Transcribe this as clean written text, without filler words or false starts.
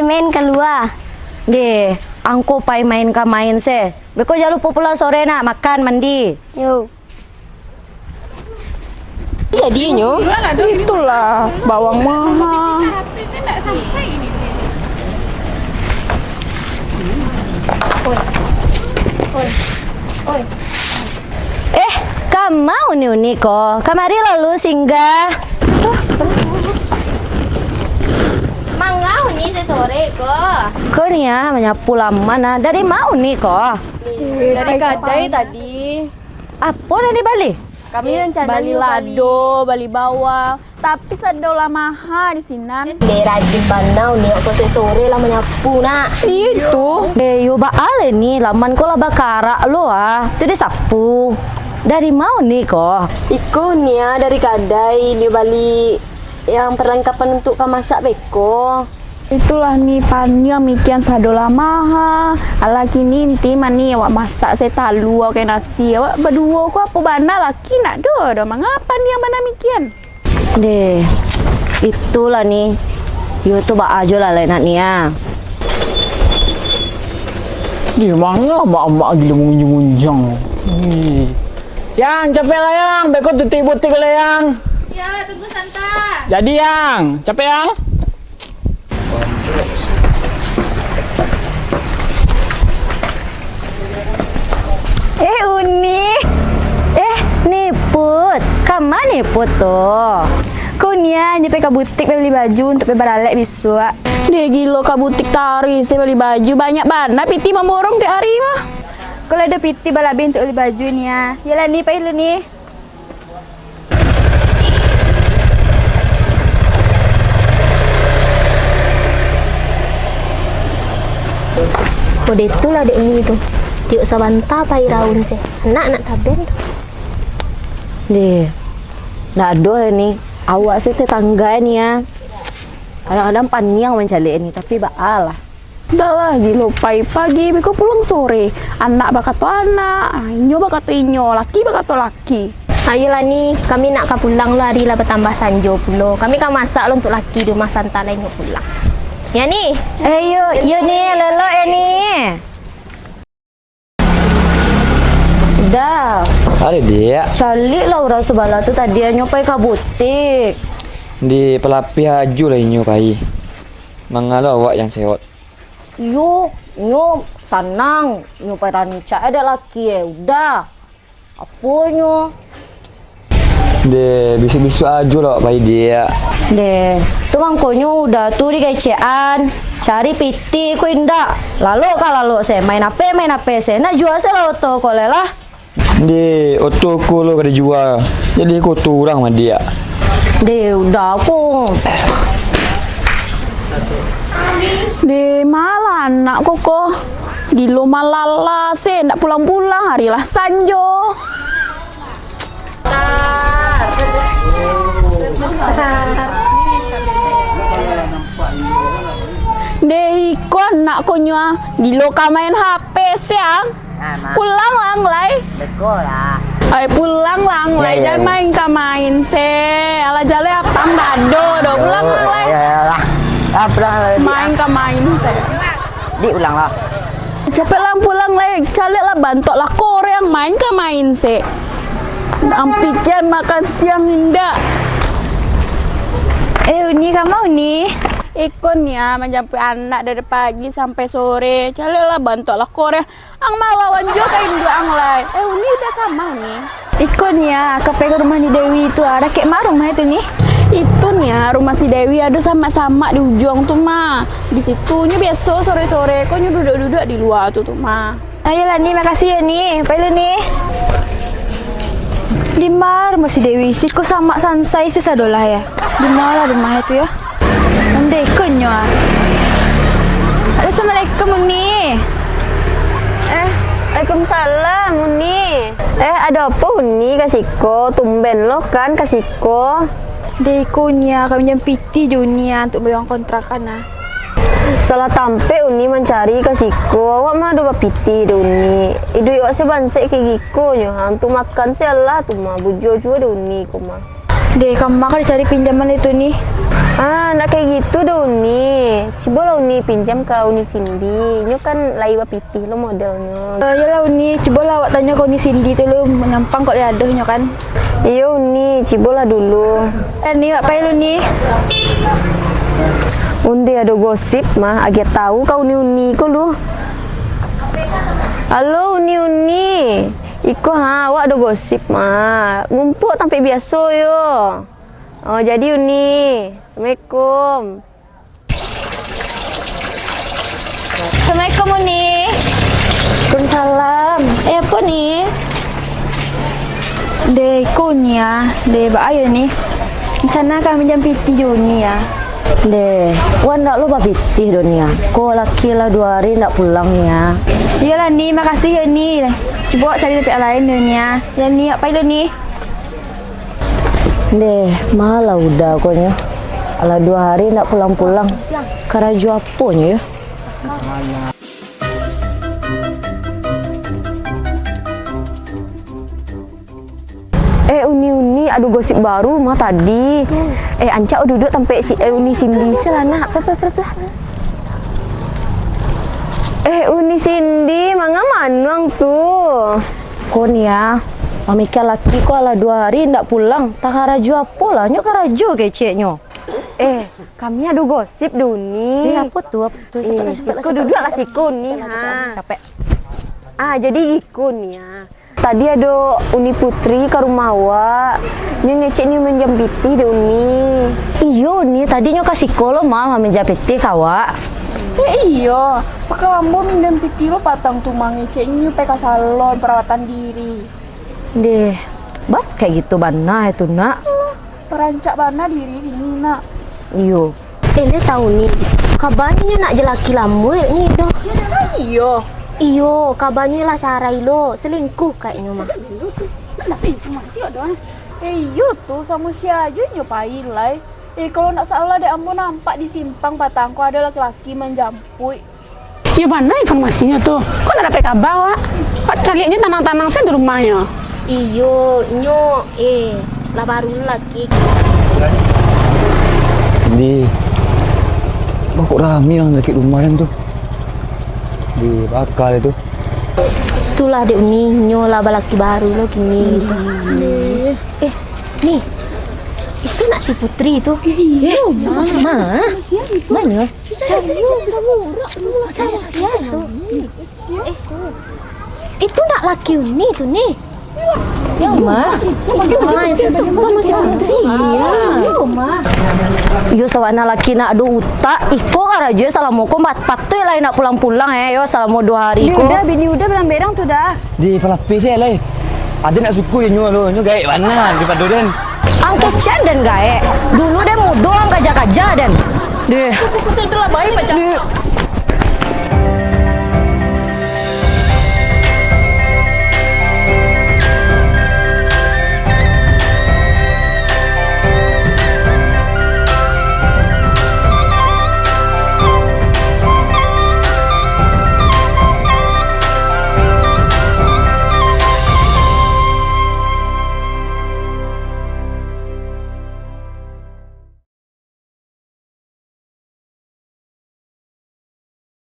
main keluar. Deh, angko pai main ka main se. Beko jangan lupa pula sore nak makan mandi. Yo. Jadi nyo. Itulah bawang mahal. Kamau ni Uniko. Kamari lalu singgah. Mangau nih sore kok. Kau ni ya menyapu lama nah. Dari mau ni kok. Dari kadai tadi. Apa dari Bali? Kami rencana Bali lado, Bali bawang. Tapi sedolah mahal di sini. Dia rajin banau nih aku sore lah menyapu nak. Itu. Yo baale ni laman ko lah bakara lo ah. Tu dia sapu. Dari mau ni kok. Iku nia dari kadai New Bali yang perlengkapan untuk masak beko. Itulah nih pannya mikian sadolah mahal. Ala kini inti mani awak masak saya talu awak kayak nasi. Awak berdua ko apa bana laki nak do mengapa nih yang mana mikian? Deh, itulah nih. Yo tu bak ajo lah lain nak ni ya. Di mana mak-mak gila munjung-munjung. Yang capek lah yang, beko tutup butik lah yang. Ya, tunggu Santa. Jadi yang, capek yang. Uni. Ni Put. Kama ni Put tu? Kau nia nyampe ke butik beli baju untuk beralek besok. Dia gila ke butik tari, saya beli baju banyak banget. Piti memborong tiap hari mah. Kalau ada piti balabi untuk beli baju nih ya. Yalah nih, pakai dulu nih. Kode itu lah dek ini tu. Tiuk sabanta pai raun se. Anak taben. Deh, nak ada ni. Awak sih tetangga ni ya. Kadang-kadang paniang mencari ni, tapi baal lah. Dah lah, gila pagi, beko pulang sore. Anak bakato anak, inyo bakato inyo, laki bakato laki. Ayolah nih, kami nak pulang lo hari lah bertambah sanjo pulo. Kami kan masak lo untuk laki di rumah Santa lain pulang. Ya nih. Yo ni, lelo ni. Dah. Ada dia Calik lah orang sebelah tu tadi nyopai ke butik. di pelapi haju lah inyo pai. Mangalo awak yang sewot. Yo, sanang. Nyopai ranca ada laki udah. Apa nyo? De bisu-bisu aju lah pai dia. Deh, tu mangkonyo udah tu di kecean. Cari piti ku indak. Lalu saya main apa saya nak jual saya auto kole lah. Di oto ko lo kada jual. Jadi ko turang sama dia. Deh, udah aku. Di malah anak koko. Gilo malala se, ndak pulang-pulang harilah sanjo. Deh ikon nak konyo gilo ka main HP siang. Pulang lang lay. Ay pulang lang lay jangan main ka main se. Ala jale apa dado do pulang lang lay. Main ka main se. Di ulang lah. Capek lang pulang lay. Cale lah bantok lah Korea main ka main se. Ampikian makan siang indah. Uni kamu nih. Ikon ya menjampi anak dari pagi sampai sore. Cale lah bantok lah Korea. Ang malawan juga kain dua ang lay. Uni udah kamu nih. Ikon ya ke rumah di Dewi itu ada kayak mana rumah itu nih? Itu nih ya rumah si Dewi ada sama-sama di ujung tuh mah. Di situnya biasa sore-sore kok duduk-duduk di luar tuh mah. Ayolah nih makasih ya nih. Pailu nih. Di mana rumah si Dewi? Siku sama Sansai sih sadolah ya. Di mana rumah itu ya? Nanti ikonnya. Assalamualaikum Uni. Waalaikumsalam Uni. Ada apa Uni kasihko? Tumben lo kan kasihko. Dekonya kami jam piti dunia untuk bayar kontrakan nah. Salah tampe Uni mencari kasihko. Awak mah ada piti Uni. Idu yo se bansek ke giko nyo. Untuk makan se Allah tu mah bujo juga Uni ko mah. Deh, kamu makan cari pinjaman itu nih. Ah, nak kayak gitu dah Uni. Coba lah Uni pinjam ke Uni Cindy. Nyo kan laiwa pitih lo modelnya. Yalah Uni, coba lah awak tanya ke Uni Cindy tu lu menyampang kok liadohnya kan. Iya Uni, coba lah dulu. Nih, apa lu nih? Undi ada gosip mah, agak tahu kau Uni ko lu. Halo Uni. Iko awak ada gosip mah. Ngumpul sampai biasa yo. Oh jadi Uni. Assalamualaikum. Assalamualaikum Uni. Waalaikumsalam. Apa nih? Deh, Uni ya. Deh, ayo nih. Di sana kami jam piti Uni ya. Deh, wan ndak lupa pitih dunia. Kok laki lah 2 hari ndak pulang ya. Iyalah nih, makasih ya nih. Coba cari tempat lain dunia. Ya nih, apa itu nih? Deh, malah udah koknya. Ala 2 hari ndak pulang-pulang. Karaju apanya ya? Uni, aduh gosip baru mah tadi. Anca duduk sampai si Uni Cindy selana. Pelan. Uni Cindy, mangga manuang tuh. Kon ya, pamika laki ko ala 2 hari ndak pulang. Tak karaju apa lah, nyo karaju keceknya. Kami ada gosip Duni. Apa tuh? Siko duduk lah Siko nih. Capek. Jadi ikun ya. Tadi ada Uni Putri ke rumah awak. Nyo ngecek ni menjambiti deh Uni. Iyo nih, tadi nyo kasih kolo mama menjapiti kawa. Iya. Pakai ambo minjem piti lo patang tuh mangeceknya PK salon perawatan diri. Deh, bak kayak gitu bana itu nak. Perancak bana diri ini nak. Iyo. Ini tahu nih. Kabarnya nak jelaki lambu ni doh. Iya. Iyo, kabarnya lah sarai lo selingkuh kayaknya mah. Dulu tuh, kenapa informasi ada? Iya tuh sama si aja nyopain lah. Kalau nak salah deh ambo nampak di simpang patangku ada laki-laki menjampui. Ya mana informasinya tuh? Kok ada PK bawa? Kok carinya tanang-tanang saya di rumahnya? Iyo, lah baru lagi. Di kok rame yang dekat rumah dan tuh. Di bakal itu. Itulah dek Uni, nyola balaki baru lo gini. Nih. Itu nak si Putri itu. Iya, sama-sama. Mana? Sama siapa itu? Itu nak laki Uni tuh nih. Ya, Ma. Sama si Putri. Yo sawana laki nak do utak, iko karaju salamoko patuh lain nak pulang-pulang yo salamo 2 hari ko. Bini udah bilang berang tuh dah. Di pelapi saya lah. Ada nak suku yang nyo gaek mana di padoden. Angke cen dan gae. Dulu deh mudo ang kaja-kaja dan. Deh. Itu lah baik macam.